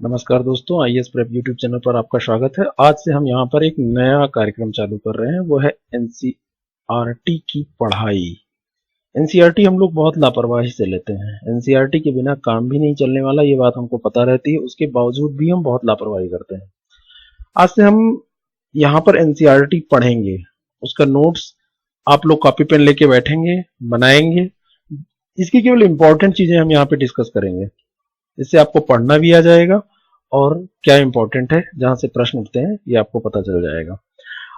नमस्कार दोस्तों, IAS prep YouTube channel पर आपका स्वागत है। आज से हम यहाँ पर एक नया कार्यक्रम चालू कर रहे हैं, वो है एनसीईआरटी की पढ़ाई। एनसीईआरटी हम लोग बहुत लापरवाही से लेते हैं। एनसीईआरटी के बिना काम भी नहीं चलने वाला, ये बात हमको पता रहती है, उसके बावजूद भी हम बहुत लापरवाही करते हैं। आज से हम यहाँ पर एनसीईआरटी पढ़ेंगे, उसका नोट्स आप लोग कॉपी पेन लेके बैठेंगे, बनाएंगे। इसकी केवल इंपॉर्टेंट चीजें हम यहाँ पे डिस्कस करेंगे, इससे आपको पढ़ना भी आ जाएगा और क्या इंपॉर्टेंट है, जहां से प्रश्न उठते हैं ये आपको पता चल जाएगा।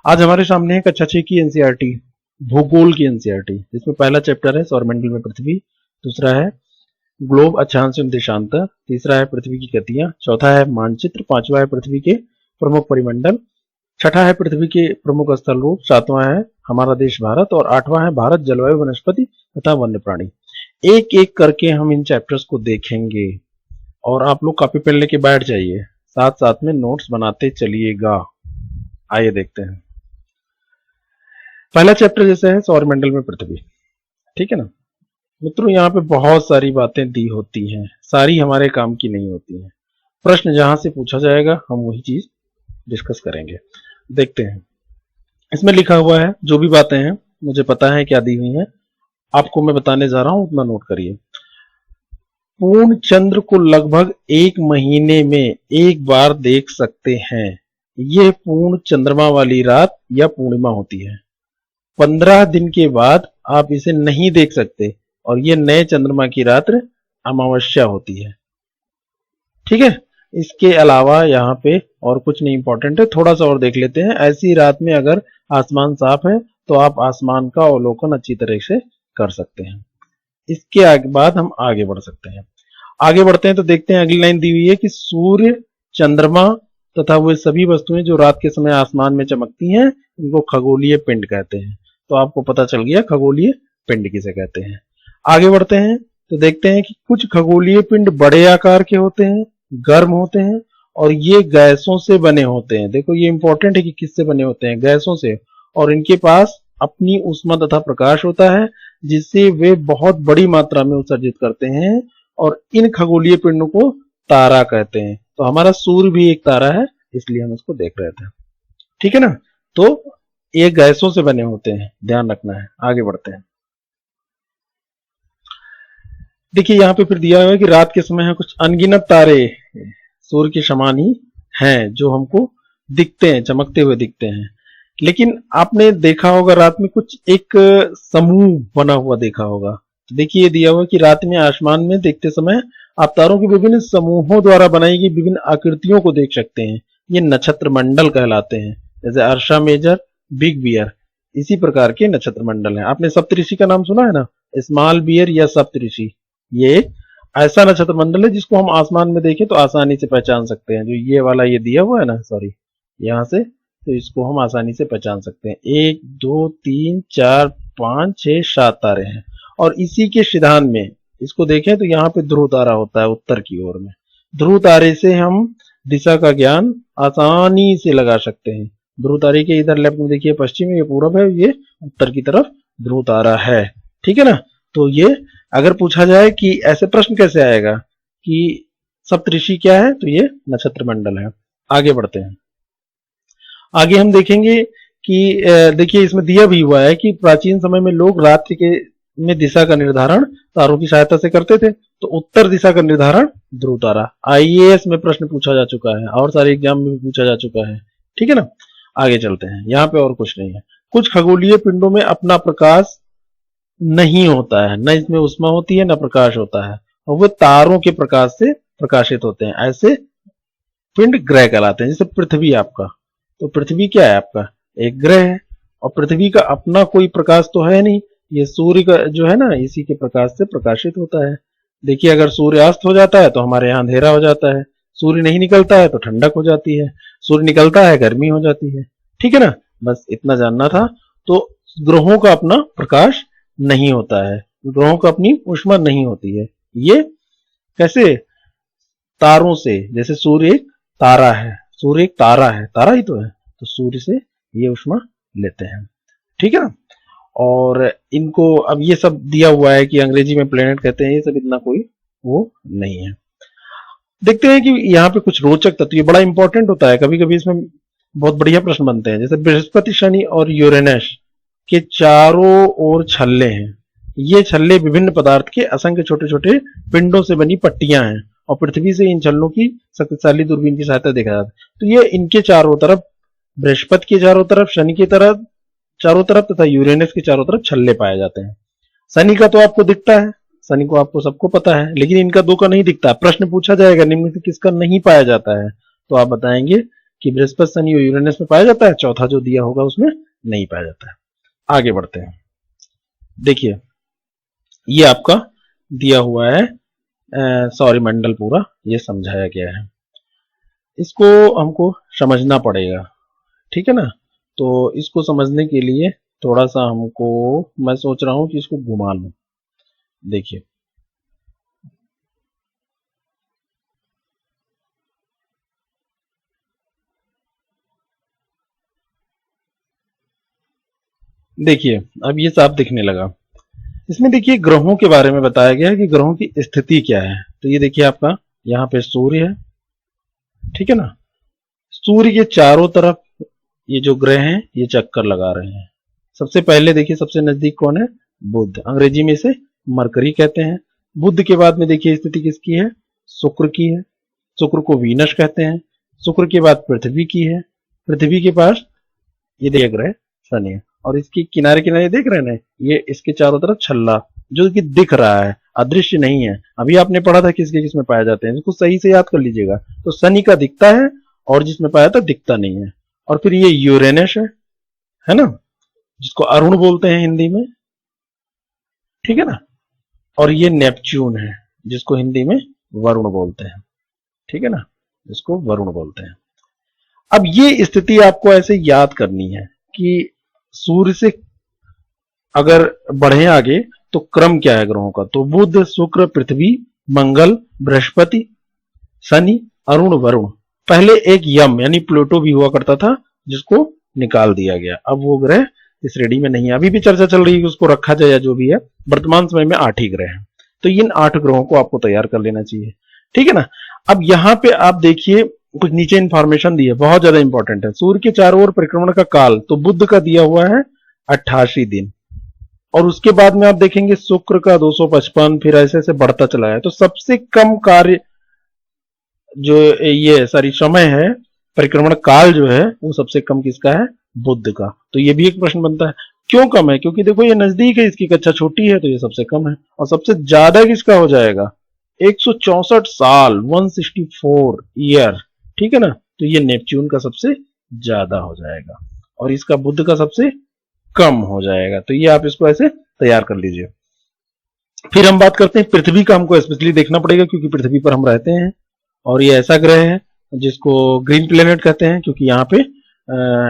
आज हमारे सामने है कक्षा 6 की एनसीईआरटी, भूगोल की एनसीईआरटी, जिसमें पहला चैप्टर है सौरमंडल में पृथ्वी, दूसरा है ग्लोब अक्षांश एवं देशांतर, तीसरा है पृथ्वी की गतियां, चौथा है मानचित्र, पांचवा है पृथ्वी के प्रमुख परिमंडल, छठा है पृथ्वी के प्रमुख स्थल रूप, सातवां है हमारा देश भारत और आठवां है भारत जलवायु वनस्पति तथा वन्य प्राणी। एक एक करके हम इन चैप्टर्स को देखेंगे और आप लोग कॉपी पेन लेके बैठ जाइए, साथ साथ में नोट्स बनाते चलिएगा। आइए देखते हैं। पहला चैप्टर जैसे है सौरमंडल में पृथ्वी, ठीक है ना मित्रों। यहाँ पे बहुत सारी बातें दी होती हैं, सारी हमारे काम की नहीं होती हैं। प्रश्न जहां से पूछा जाएगा हम वही चीज डिस्कस करेंगे। देखते हैं, इसमें लिखा हुआ है, जो भी बातें हैं मुझे पता है क्या दी हुई हैं, आपको मैं बताने जा रहा हूं, उतना नोट करिए। पूर्ण चंद्र को लगभग एक महीने में एक बार देख सकते हैं। यह पूर्ण चंद्रमा वाली रात या पूर्णिमा होती है। 15 दिन के बाद आप इसे नहीं देख सकते और यह नए चंद्रमा की रात्र अमावस्या होती है, ठीक है। इसके अलावा यहाँ पे और कुछ नहीं इंपॉर्टेंट है, थोड़ा सा और देख लेते हैं। ऐसी रात में अगर आसमान साफ है तो आप आसमान का अवलोकन अच्छी तरह से कर सकते हैं। इसके बाद हम आगे बढ़ सकते हैं। आगे बढ़ते हैं तो देखते हैं, अगली लाइन दी हुई है कि सूर्य, चंद्रमा तथा वे सभी वस्तुएं जो रात के समय आसमान में चमकती हैं, इनको खगोलीय पिंड कहते हैं। तो आपको पता चल गया खगोलीय पिंड किसे कहते हैं। आगे बढ़ते हैं तो देखते हैं कि कुछ खगोलीय पिंड बड़े आकार के होते हैं, गर्म होते हैं और ये गैसों से बने होते हैं। देखो ये इंपॉर्टेंट है कि किससे बने होते हैं, गैसों से, और इनके पास अपनी ऊष्मा तथा प्रकाश होता है, जिससे वे बहुत बड़ी मात्रा में उत्सर्जित करते हैं और इन खगोलीय पिंडों को तारा कहते हैं। तो हमारा सूर्य भी एक तारा है, इसलिए हम उसको देख रहे थे, ठीक है ना। तो ये गैसों से बने होते हैं, ध्यान रखना है। आगे बढ़ते हैं, देखिए यहाँ पे फिर दिया हुआ है कि रात के समय है कुछ अनगिनत तारे सूर्य के समान ही हैं, जो हमको दिखते हैं, चमकते हुए दिखते हैं। लेकिन आपने देखा होगा रात में कुछ एक समूह बना हुआ देखा होगा। तो देखिए दिया हुआ कि रात में आसमान में देखते समय आप तारों के विभिन्न समूहों द्वारा बनाई गई विभिन्न आकृतियों को देख सकते हैं। ये नक्षत्र मंडल कहलाते हैं, जैसे अर्शा मेजर, बिग बियर, इसी प्रकार के नक्षत्र मंडल हैं। आपने सप्तऋषि का नाम सुना है ना, स्मॉल बियर या सप्तऋषि। ये ऐसा नक्षत्र मंडल है जिसको हम आसमान में देखें तो आसानी से पहचान सकते हैं। जो ये वाला ये दिया हुआ है ना, सॉरी, यहाँ से, तो इसको हम आसानी से पहचान सकते हैं। 1 2 3 4 5 6 7 तारे हैं और इसी के सिद्धांत में इसको देखें तो यहाँ पे ध्रुव तारा होता है उत्तर की ओर में। ध्रुव तारे से हम दिशा का ज्ञान आसानी से लगा सकते हैं। ध्रुव तारे के इधर लेफ्ट में देखिए पश्चिम, ये पूरब है, ये उत्तर की तरफ ध्रुव तारा है, ठीक है ना। तो ये अगर पूछा जाए कि ऐसे प्रश्न कैसे आएगा कि सप्तऋषि क्या है, तो ये नक्षत्र मंडल है। आगे बढ़ते हैं, आगे हम देखेंगे कि देखिए इसमें दिया भी हुआ है कि प्राचीन समय में लोग रात्रि के में दिशा का निर्धारण तारों की सहायता से करते थे। तो उत्तर दिशा का निर्धारण ध्रुव तारा। आईएएस में प्रश्न पूछा जा चुका है और सारे एग्जाम में पूछा जा चुका है, ठीक है ना। आगे चलते हैं, यहाँ पे और कुछ नहीं है। कुछ खगोलीय पिंडों में अपना प्रकाश नहीं होता है, न इसमें ऊष्मा होती है न प्रकाश होता है, और वे तारों के प्रकाश से प्रकाशित होते हैं। ऐसे पिंड ग्रह कहलाते हैं। जैसे पृथ्वी आपका, तो पृथ्वी क्या है आपका, एक ग्रह है और पृथ्वी का अपना कोई प्रकाश तो है नहीं, ये सूर्य का जो है ना, इसी के प्रकाश से प्रकाशित होता है। देखिए अगर सूर्य अस्त हो जाता है तो हमारे यहाँ अंधेरा हो जाता है, सूर्य नहीं निकलता है तो ठंडक हो जाती है, सूर्य निकलता है गर्मी हो जाती है, ठीक है ना। बस इतना जानना था। तो ग्रहों का अपना प्रकाश नहीं होता है, ग्रहों को अपनी ऊष्मा नहीं होती है। ये कैसे, तारों से। जैसे सूर्य एक तारा है, सूर्य एक तारा है, तारा ही तो है, तो सूर्य से ये ऊष्मा लेते हैं, ठीक है ना। और इनको अब ये सब दिया हुआ है कि अंग्रेजी में प्लेनेट कहते हैं, ये सब इतना कोई वो नहीं है। देखते हैं कि यहाँ पे कुछ रोचक तत्व, ये बड़ा इंपॉर्टेंट होता है, कभी कभी इसमें बहुत बढ़िया प्रश्न बनते हैं। जैसे बृहस्पति, शनि और यूरेनस के चारों ओर छल्ले हैं। ये छल्ले विभिन्न पदार्थ के असंख्य छोटे छोटे पिंडों से बनी पट्टियां हैं और पृथ्वी से इन छल्लों की शक्तिशाली दूरबीन की सहायता देखा जाता है। तो ये इनके चारों तरफ, बृहस्पति के चारों तरफ, शनि की तरफ चारों तरफ तथा यूरेनस के चारों तरफ छल्ले पाए जाते हैं। शनि का तो आपको दिखता है, शनि को आपको सबको पता है, लेकिन इनका दो का नहीं दिखता। प्रश्न पूछा जाएगा निम्न में किसका नहीं पाया जाता है, तो आप बताएंगे कि बृहस्पति, शनि और यूरेनस में पाया जाता है, चौथा जो दिया होगा उसमें नहीं पाया जाता है। आगे बढ़ते हैं। देखिए ये आपका दिया हुआ है सौरमंडल, पूरा ये समझाया गया है, इसको हमको समझना पड़ेगा, ठीक है ना। तो इसको समझने के लिए थोड़ा सा हमको, मैं सोच रहा हूं कि इसको घुमा लूं। देखिए देखिए अब ये साफ दिखने लगा। इसमें देखिए ग्रहों के बारे में बताया गया है कि ग्रहों की स्थिति क्या है। तो ये देखिए आपका यहाँ पे सूर्य है, ठीक है ना। सूर्य के चारों तरफ ये जो ग्रह हैं ये चक्कर लगा रहे हैं। सबसे पहले देखिए सबसे नजदीक कौन है, बुध, अंग्रेजी में इसे मरकरी कहते हैं। बुध के बाद में देखिए स्थिति किसकी है, शुक्र की है, शुक्र को वीनस कहते हैं। शुक्र के बाद पृथ्वी की है, पृथ्वी के पास ये देखिए ग्रह शनि है, और इसके किनारे किनारे देख रहे हैं ना, ये इसके चारों तरफ छल्ला जो कि दिख रहा है, अदृश्य नहीं है। अभी आपने पढ़ा था किसके किसमें पाए जाते हैं, इसको सही से याद कर लीजिएगा। तो शनि का दिखता है और जिसमें पाया था दिखता नहीं है। और फिर ये यूरेनस है ना, जिसको अरुण बोलते हैं हिंदी में, ठीक है ना। और ये नेपच्यून है जिसको हिंदी में वरुण बोलते हैं, ठीक है ना, जिसको वरुण बोलते हैं। अब ये स्थिति आपको ऐसे याद करनी है कि सूर्य से अगर बढ़े आगे तो क्रम क्या है ग्रहों का, तो बुध, शुक्र, पृथ्वी, मंगल, बृहस्पति, शनि, अरुण, वरुण। पहले एक यम यानी प्लूटो भी हुआ करता था जिसको निकाल दिया गया। अब वो ग्रह इस श्रेणी में नहीं है। अभी भी चर्चा चल रही है कि उसको रखा जाए या जो भी है। वर्तमान समय में 8 ही ग्रह हैं। तो इन 8 ग्रहों को आपको तैयार कर लेना चाहिए, ठीक है ना। अब यहाँ पे आप देखिए कुछ नीचे इंफॉर्मेशन दी है, बहुत ज्यादा इंपॉर्टेंट है। सूर्य के चारों ओर परिक्रमण का काल तो बुध का दिया हुआ है 88 दिन, और उसके बाद में आप देखेंगे शुक्र का 255, फिर ऐसे ऐसे बढ़ता चला है। तो सबसे कम कार्य जो ये सारी समय है, परिक्रमण काल जो है वो सबसे कम किसका है, बुध का। तो ये भी एक प्रश्न बनता है, क्यों कम है, क्योंकि देखो ये नजदीक है, इसकी कक्षा छोटी है, तो ये सबसे कम है। और सबसे ज्यादा किसका हो जाएगा, 164 साल, 164 ईयर, ठीक है ना। तो ये नेपच्यून का सबसे ज्यादा हो जाएगा और इसका बुध का सबसे कम हो जाएगा। तो ये आप इसको ऐसे तैयार कर लीजिए। फिर हम बात करते हैं पृथ्वी का, हमको स्पेशली देखना पड़ेगा क्योंकि पृथ्वी पर हम रहते हैं और ये ऐसा ग्रह है जिसको ग्रीन प्लेनेट कहते हैं, क्योंकि यहाँ पे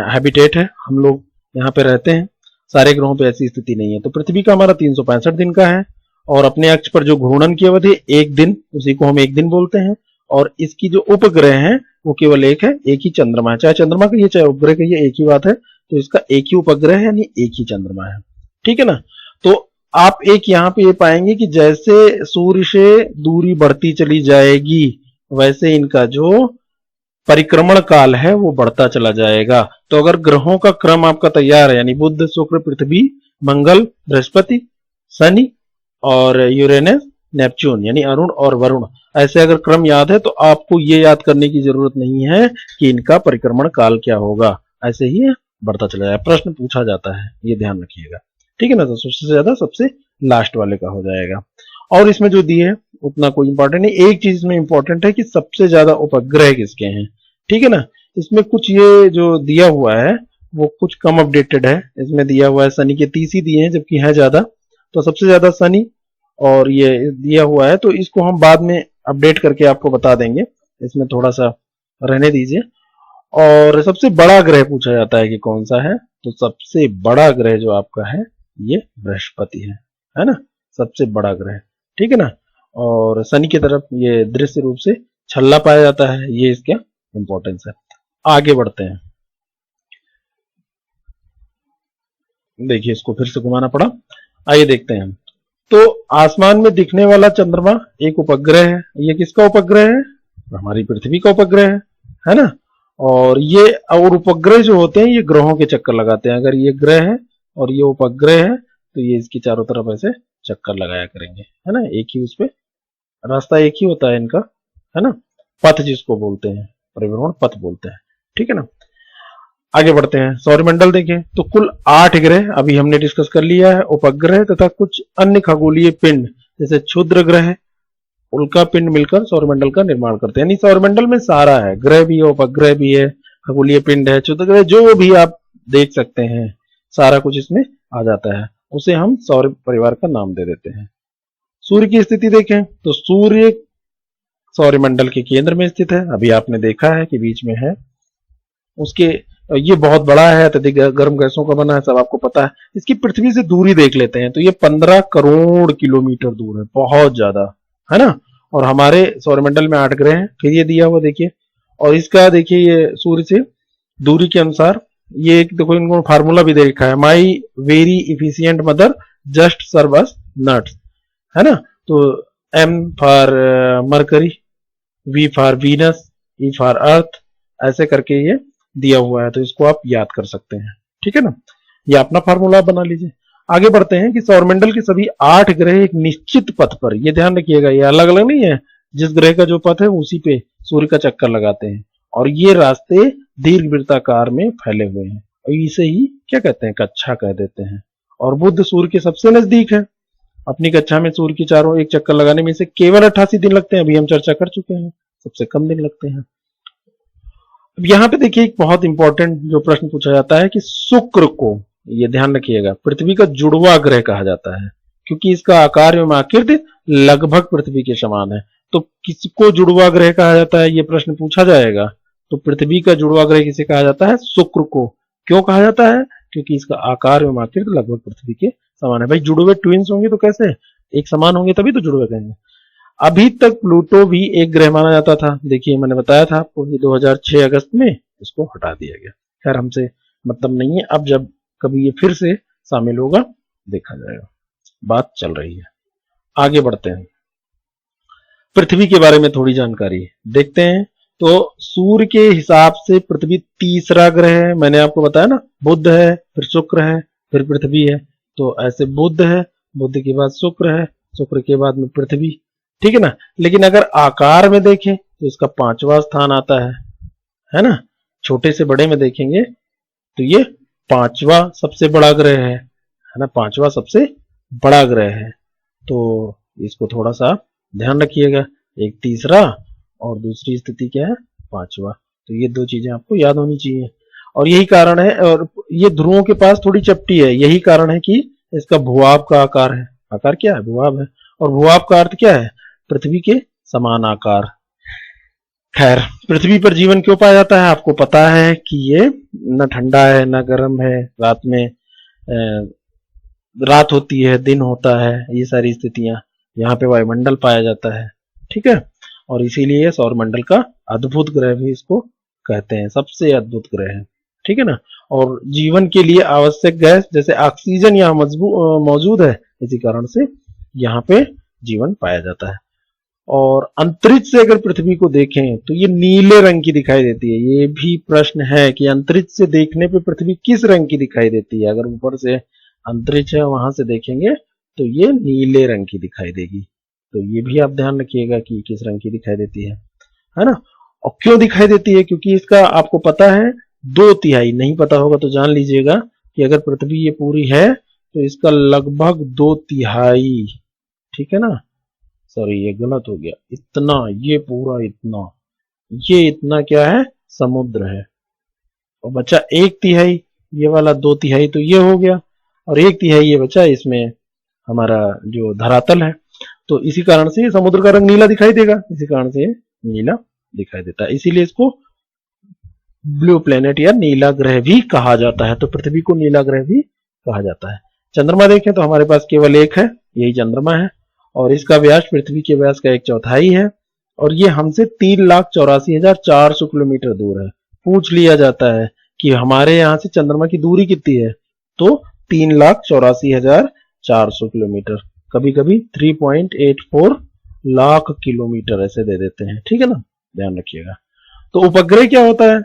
हैबिटेट है, हम लोग यहाँ पे रहते हैं। सारे ग्रहों पे ऐसी स्थिति नहीं है। तो पृथ्वी का हमारा 365 दिन का है और अपने अक्ष पर जो घूर्णन की अवधि 1 दिन, उसी को हम 1 दिन बोलते हैं। और इसकी जो उपग्रह है वो केवल एक है, एक ही चंद्रमा है। चाहे चंद्रमा कहिए चाहे उपग्रह कहिए, एक ही बात है। तो इसका एक ही उपग्रह है यानी एक ही चंद्रमा है, ठीक है ना। तो आप एक यहाँ पे ये पाएंगे कि जैसे सूर्य से दूरी बढ़ती चली जाएगी वैसे इनका जो परिक्रमण काल है वो बढ़ता चला जाएगा। तो अगर ग्रहों का क्रम आपका तैयार है, यानी बुध, शुक्र, पृथ्वी, मंगल, बृहस्पति, शनि और यूरेनस, नेपच्यून यानी अरुण और वरुण, ऐसे अगर क्रम याद है तो आपको ये याद करने की जरूरत नहीं है कि इनका परिक्रमण काल क्या होगा, ऐसे ही बढ़ता चला जाएगा। प्रश्न पूछा जाता है, ये ध्यान रखिएगा, ठीक है ना। तो सबसे ज्यादा सबसे लास्ट वाले का हो जाएगा। और इसमें जो दिए है उतना कोई इंपॉर्टेंट नहीं। एक चीज इसमें इंपॉर्टेंट है कि सबसे ज्यादा उपग्रह किसके हैं, ठीक है ना। इसमें कुछ ये जो दिया हुआ है वो कुछ कम अपडेटेड है। इसमें दिया हुआ है शनि के 30 ही दिए हैं जबकि है ज्यादा। तो सबसे ज्यादा शनि और ये दिया हुआ है, तो इसको हम बाद में अपडेट करके आपको बता देंगे, इसमें थोड़ा सा रहने दीजिए। और सबसे बड़ा ग्रह पूछा जाता है कि कौन सा है, तो सबसे बड़ा ग्रह जो आपका है ये बृहस्पति है ना, सबसे बड़ा ग्रह, ठीक है ना। और शनि की तरफ ये दृश्य रूप से छल्ला पाया जाता है, ये इसका इंपॉर्टेंस है। आगे बढ़ते हैं। देखिए इसको फिर से घुमाना पड़ा, आइए देखते हैं। तो आसमान में दिखने वाला चंद्रमा एक उपग्रह है। ये किसका उपग्रह है, हमारी पृथ्वी का उपग्रह है ना। और उपग्रह जो होते हैं ये ग्रहों के चक्कर लगाते हैं। अगर ये ग्रह है और ये उपग्रह है तो ये इसकी चारों तरफ ऐसे चक्कर लगाया करेंगे, है ना। एक ही उस पे रास्ता एक ही होता है इनका, है ना। पथ जिसको बोलते हैं, परिभ्रमण पथ बोलते हैं, ठीक है ना। आगे बढ़ते हैं। सौरमंडल देखें तो कुल 8 ग्रह अभी हमने डिस्कस कर लिया है। उपग्रह तथा कुछ अन्य खगोलीय पिंड जैसे क्षुद्र ग्रह, उल्का पिंड मिलकर सौरमंडल का निर्माण करते हैं। यानी सौरमंडल में सारा है, ग्रह भी है, उपग्रह भी है, खगोलीय पिंड है, क्षुद्र ग्रह, जो भी आप देख सकते हैं सारा कुछ इसमें आ जाता है। उसे हम सौर परिवार का नाम दे देते हैं। सूर्य की स्थिति देखें तो सूर्य सौरमंडल के केंद्र में स्थित है। अभी आपने देखा है कि बीच में है। उसके ये बहुत बड़ा है, अत्यधिक गर्म गैसों का बना है, सब आपको पता है। इसकी पृथ्वी से दूरी देख लेते हैं तो ये 15 करोड़ किलोमीटर दूर है, बहुत ज्यादा, है ना। और हमारे सौरमंडल में 8 ग्रह हैं। फिर ये दिया हुआ देखिए, और इसका देखिए ये सूर्य से दूरी के अनुसार ये एक देखो इनको फार्मूला भी दे रखा है, my very efficient mother just serve us nuts, है ना। तो M for Mercury, V for Venus, E for Earth, ऐसे करके ये दिया हुआ है, तो इसको आप याद कर सकते हैं, ठीक है ना। ये अपना फार्मूला बना लीजिए। आगे बढ़ते हैं कि सौरमंडल के सभी 8 ग्रह एक निश्चित पथ पर, ये ध्यान रखिएगा ये अलग अलग नहीं है, जिस ग्रह का जो पथ है उसी पे सूर्य का चक्कर लगाते हैं, और ये रास्ते दीर्घवृत्ताकार में फैले हुए हैं, और इसे ही क्या कहते हैं, कक्षा कह देते हैं। और बुध सूर्य के सबसे नजदीक है। अपनी कक्षा में सूर्य के चारों एक चक्कर लगाने में इसे केवल 88 दिन लगते हैं, अभी हम चर्चा कर चुके हैं, सबसे कम दिन लगते हैं। अब यहाँ पे देखिए एक बहुत इंपॉर्टेंट जो प्रश्न पूछा जाता है कि शुक्र को, ये ध्यान रखिएगा, पृथ्वी का जुड़वा ग्रह कहा जाता है, क्योंकि इसका आकार एवं आकृति लगभग पृथ्वी के समान है। तो किसको जुड़वा ग्रह कहा जाता है, ये प्रश्न पूछा जाएगा, तो पृथ्वी का जुड़वा ग्रह किसे कहा जाता है, शुक्र को। क्यों कहा जाता है, क्योंकि इसका आकार एवं आकृति लगभग पृथ्वी के समान है। भाई जुड़वे ट्विंस होंगे तो कैसे, एक समान होंगे तभी तो जुड़वे कहेंगे। अभी तक प्लूटो भी एक ग्रह माना जाता था, देखिए मैंने बताया था आपको, ये 2006 अगस्त में इसको हटा दिया गया। खैर हमसे मतलब नहीं है, अब जब कभी ये फिर से शामिल होगा देखा जाएगा, बात चल रही है। आगे बढ़ते हैं, पृथ्वी के बारे में थोड़ी जानकारी देखते हैं। तो सूर्य के हिसाब से पृथ्वी तीसरा ग्रह है, मैंने आपको बताया ना, बुध है, फिर शुक्र है, फिर पृथ्वी है। तो ऐसे बुध है, बुध के बाद शुक्र है, शुक्र के बाद में पृथ्वी, ठीक है ना। लेकिन अगर आकार में देखें तो इसका 5वां स्थान आता है ना। छोटे से बड़े में देखेंगे तो ये 5वां सबसे बड़ा ग्रह है ना, 5वां सबसे बड़ा ग्रह है। तो इसको थोड़ा सा ध्यान रखिएगा, एक तीसरा और दूसरी स्थिति क्या है, 5वां। तो ये 2 चीजें आपको याद होनी चाहिए। और यही कारण है, और ये ध्रुवों के पास थोड़ी चपटी है, यही कारण है कि इसका भूभाग का आकार है। आकार क्या है, भूभाग है, और भूभाग का अर्थ क्या है, पृथ्वी के समान आकार। खैर पृथ्वी पर जीवन क्यों पाया जाता है, आपको पता है कि ये न ठंडा है न गर्म है, रात में रात होती है, दिन होता है, ये सारी स्थितियां, यहाँ पे वायुमंडल पाया जाता है, ठीक है। और इसीलिए सौरमंडल का अद्भुत ग्रह भी इसको कहते हैं, सबसे अद्भुत ग्रह है, ठीक है ना। और जीवन के लिए आवश्यक गैस जैसे ऑक्सीजन यहाँ मौजूद है, इसी कारण से यहाँ पे जीवन पाया जाता है। और अंतरिक्ष से अगर पृथ्वी को देखें तो ये नीले रंग की दिखाई देती है। ये भी प्रश्न है कि अंतरिक्ष से देखने पे पृथ्वी किस रंग की दिखाई देती है। अगर ऊपर से अंतरिक्ष है वहां से देखेंगे तो ये नीले रंग की दिखाई देगी। तो ये भी आप ध्यान रखिएगा कि किस रंग की दिखाई देती है ना। और क्यों दिखाई देती है, क्योंकि इसका आपको पता है 2/3, नहीं पता होगा तो जान लीजिएगा कि अगर पृथ्वी ये पूरी है तो इसका लगभग 2/3, ठीक है ना। सॉरी ये गलत हो गया, इतना, ये पूरा इतना, ये इतना क्या है, समुद्र है। और बचा 1/3, ये वाला 2/3 तो ये हो गया, और 1/3 ये बचा इसमें हमारा जो धरातल है। तो इसी कारण से समुद्र का रंग नीला दिखाई देगा, इसी कारण से नीला दिखाई देता है, इसीलिए इसको ब्लू प्लेनेट या नीला ग्रह भी कहा जाता है। तो पृथ्वी को नीला ग्रह भी कहा जाता है। चंद्रमा देखें तो हमारे पास केवल एक है, यही चंद्रमा है, और इसका व्यास पृथ्वी के व्यास का 1/4 है, और ये हमसे 3,84,400 किलोमीटर दूर है। पूछ लिया जाता है कि हमारे यहाँ से चंद्रमा की दूरी कितनी है, तो 3,84,400 किलोमीटर, कभी कभी 3.84 लाख किलोमीटर ऐसे दे देते हैं, ठीक है ना। ध्यान रखिएगा। तो उपग्रह क्या होता है,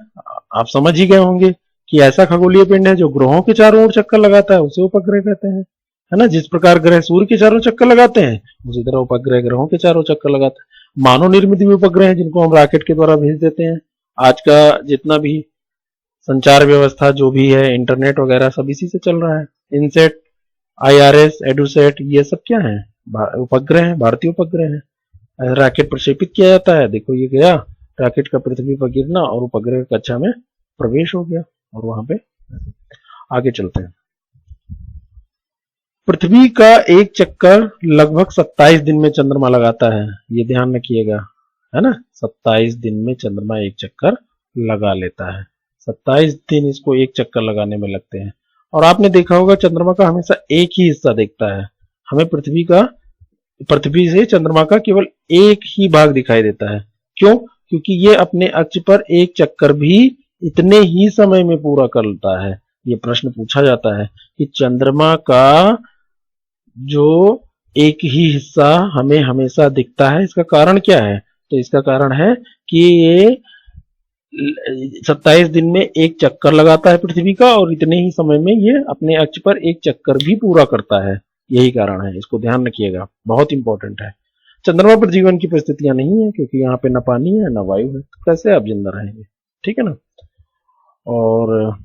आप समझ ही गए होंगे कि ऐसा खगोलीय पिंड है जो ग्रहों के चारों ओर चक्कर लगाता है, उसे उपग्रह कहते हैं, है ना। जिस प्रकार ग्रह सूर्य के चारों चक्कर लगाते हैं, उसी तरह उपग्रह ग्रहों के चारों चक्कर लगाते हैं। मानव निर्मित भी उपग्रह हैं जिनको हम रॉकेट के द्वारा भेज देते हैं। आज का जितना भी संचार व्यवस्था जो भी है, इंटरनेट वगैरह सब इसी से चल रहा है। इनसेट, IRS, एडुसेट, ये सब क्या है, उपग्रह है, भारतीय उपग्रह है। रॉकेट प्रक्षेपित किया जाता है, देखो ये गया रॉकेट का पृथ्वी पर गिरना और उपग्रह कक्षा में प्रवेश हो गया, और वहां पे आगे चलते हैं। पृथ्वी का एक चक्कर लगभग 27 दिन में चंद्रमा लगाता है, ये ध्यान रखिएगा, है ना। 27 दिन में चंद्रमा एक चक्कर लगा लेता है, 27 दिन इसको एक चक्कर लगाने में लगते हैं। और आपने देखा होगा चंद्रमा का हमेशा एक ही हिस्सा दिखता है, हमें पृथ्वी से चंद्रमा का केवल एक ही भाग दिखाई देता है। क्यों? क्योंकि ये अपने अक्ष पर एक चक्कर भी इतने ही समय में पूरा करता है। ये प्रश्न पूछा जाता है कि चंद्रमा का जो एक ही हिस्सा हमें हमेशा दिखता है, इसका कारण क्या है? तो इसका कारण है कि ये 27 दिन में एक चक्कर लगाता है पृथ्वी का, और इतने ही समय में ये अपने अक्ष पर एक चक्कर भी पूरा करता है, यही कारण है। इसको ध्यान रखिएगा, बहुत इंपॉर्टेंट है। चंद्रमा पर जीवन की परिस्थितियां नहीं है, क्योंकि यहाँ पे न पानी है न वायु है, तो कैसे आप जिंदा रहेंगे, ठीक है ना। और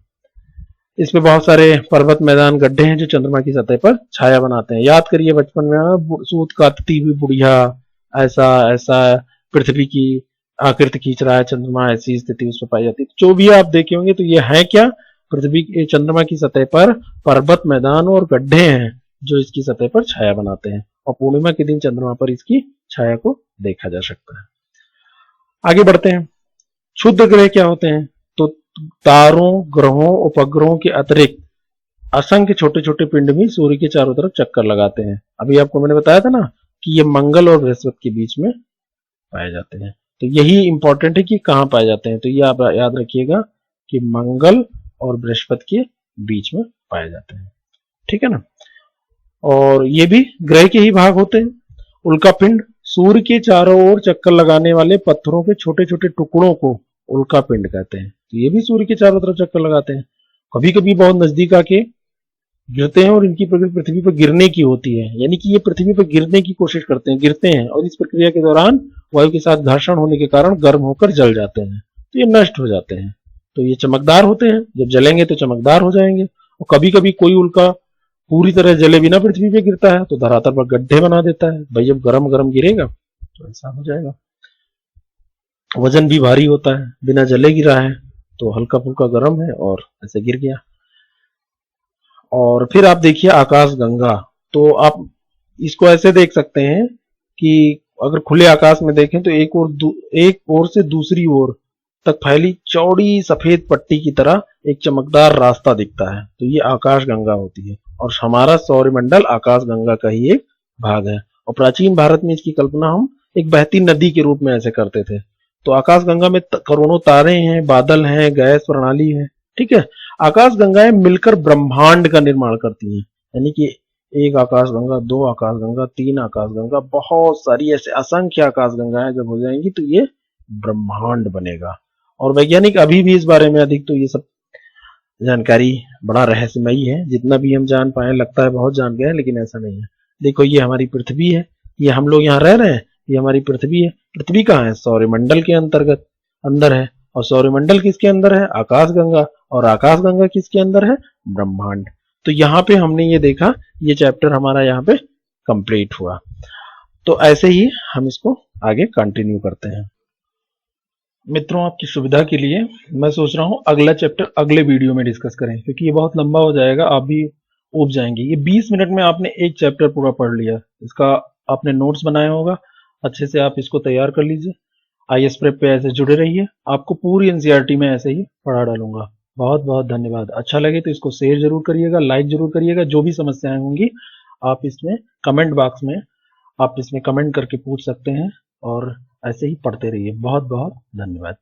इस पे बहुत सारे पर्वत, मैदान, गड्ढे हैं जो चंद्रमा की सतह पर छाया बनाते हैं। याद करिए बचपन में सूत काटती हुई बुढ़िया, ऐसा ऐसा पृथ्वी की आकृति खींच रहा है चंद्रमा, ऐसी स्थिति उसमें पाई जाती है। जो भी आप देखे होंगे तो ये है क्या, पृथ्वी के चंद्रमा की सतह पर पर्वत, मैदान और गड्ढे हैं जो इसकी सतह पर छाया बनाते हैं, और पूर्णिमा के दिन चंद्रमा पर इसकी छाया को देखा जा सकता है। आगे बढ़ते हैं। क्षुद्र ग्रह क्या होते हैं? तो तारों, ग्रहों, उपग्रहों के अतिरिक्त असंख्य छोटे छोटे पिंड भी सूर्य के चारों तरफ चक्कर लगाते हैं। अभी आपको मैंने बताया था ना कि ये मंगल और बृहस्पति के बीच में पाए जाते हैं। तो यही इंपॉर्टेंट है कि कहाँ पाए जाते हैं, तो ये आप याद रखिएगा कि मंगल और बृहस्पति के बीच में पाए जाते हैं, ठीक है ना। और ये भी ग्रह के ही भाग होते हैं। उल्का पिंड, सूर्य के चारों ओर चक्कर लगाने वाले पत्थरों के छोटे छोटे टुकड़ों को उल्का पिंड कहते हैं। तो ये भी सूर्य के चारों तरफ चक्कर लगाते हैं। कभी कभी बहुत नजदीक आके गिरते हैं, और इनकी प्रकृति पृथ्वी पर गिरने की होती है, यानी कि ये पृथ्वी पर गिरने की कोशिश करते हैं, गिरते हैं, और इस प्रक्रिया के दौरान वायु के साथ घर्षण होने के कारण गर्म होकर जल जाते हैं, तो ये नष्ट हो जाते हैं। तो ये चमकदार होते हैं, जब जलेंगे तो चमकदार हो जाएंगे। और कभी कभी कोई उल्का पूरी तरह जले बिना पृथ्वी पे गिरता है तो धरातल पर गड्ढे बना देता है। भाई जब गरम गरम गिरेगा तो ऐसा हो जाएगा। वजन भी भारी होता है, बिना जले गिरा है तो हल्का फुल्का गर्म है और ऐसे गिर गया। और फिर आप देखिए आकाश गंगा, तो आप इसको ऐसे देख सकते हैं कि अगर खुले आकाश में देखें तो एक ओर से दूसरी ओर तक फैली चौड़ी सफेद पट्टी की तरह एक चमकदार रास्ता दिखता है, तो ये आकाश गंगा होती है। और हमारा सौरमंडल आकाश गंगा का ही एक भाग है। और प्राचीन भारत में इसकी कल्पना हम एक बहती नदी के रूप में ऐसे करते थे। तो आकाश गंगा में करोड़ों तारे हैं, बादल हैं, गैस प्रणाली है, ठीक है। आकाश गंगाएं मिलकर ब्रह्मांड का निर्माण करती हैं, यानी कि एक आकाश गंगा, दो आकाश गंगा, तीन आकाश गंगा, बहुत सारी ऐसे असंख्य आकाश गंगाएं जब हो जाएंगी तो ये ब्रह्मांड बनेगा। और वैज्ञानिक अभी भी इस बारे में अधिक तो ये सब जानकारी बड़ा रहस्यमयी है। जितना भी हम जान पाए लगता है बहुत जान गए, लेकिन ऐसा नहीं है। देखो ये हमारी पृथ्वी है, ये हम लोग यहाँ रह रहे हैं, ये हमारी पृथ्वी है। पृथ्वी कहाँ है? सौरमंडल के अंतर्गत अंदर है। और सौरमंडल किसके अंदर है? आकाश गंगा। और आकाश गंगा किसके अंदर है? ब्रह्मांड। तो यहाँ पे हमने ये देखा, ये चैप्टर हमारा यहाँ पे कंप्लीट हुआ। तो ऐसे ही हम इसको आगे कंटिन्यू करते हैं। मित्रों आपकी सुविधा के लिए मैं सोच रहा हूँ अगला चैप्टर अगले वीडियो में डिस्कस करें, क्योंकि ये बहुत लंबा हो जाएगा, आप भी ऊब जाएंगे। ये 20 मिनट में आपने एक चैप्टर पूरा पढ़ लिया। इसका आपने नोट्स बनाया होगा, अच्छे से आप इसको तैयार कर लीजिए। IAS प्रेप पे ऐसे जुड़े रहिए, आपको पूरी NCERT में ऐसे ही पढ़ा डालूंगा। बहुत बहुत धन्यवाद। अच्छा लगे तो इसको शेयर जरूर करिएगा, लाइक जरूर करिएगा। जो भी समस्याएं होंगी आप इसमें कमेंट बॉक्स में आप इसमें कमेंट करके पूछ सकते हैं, और ऐसे ही पढ़ते रहिए। बहुत बहुत धन्यवाद।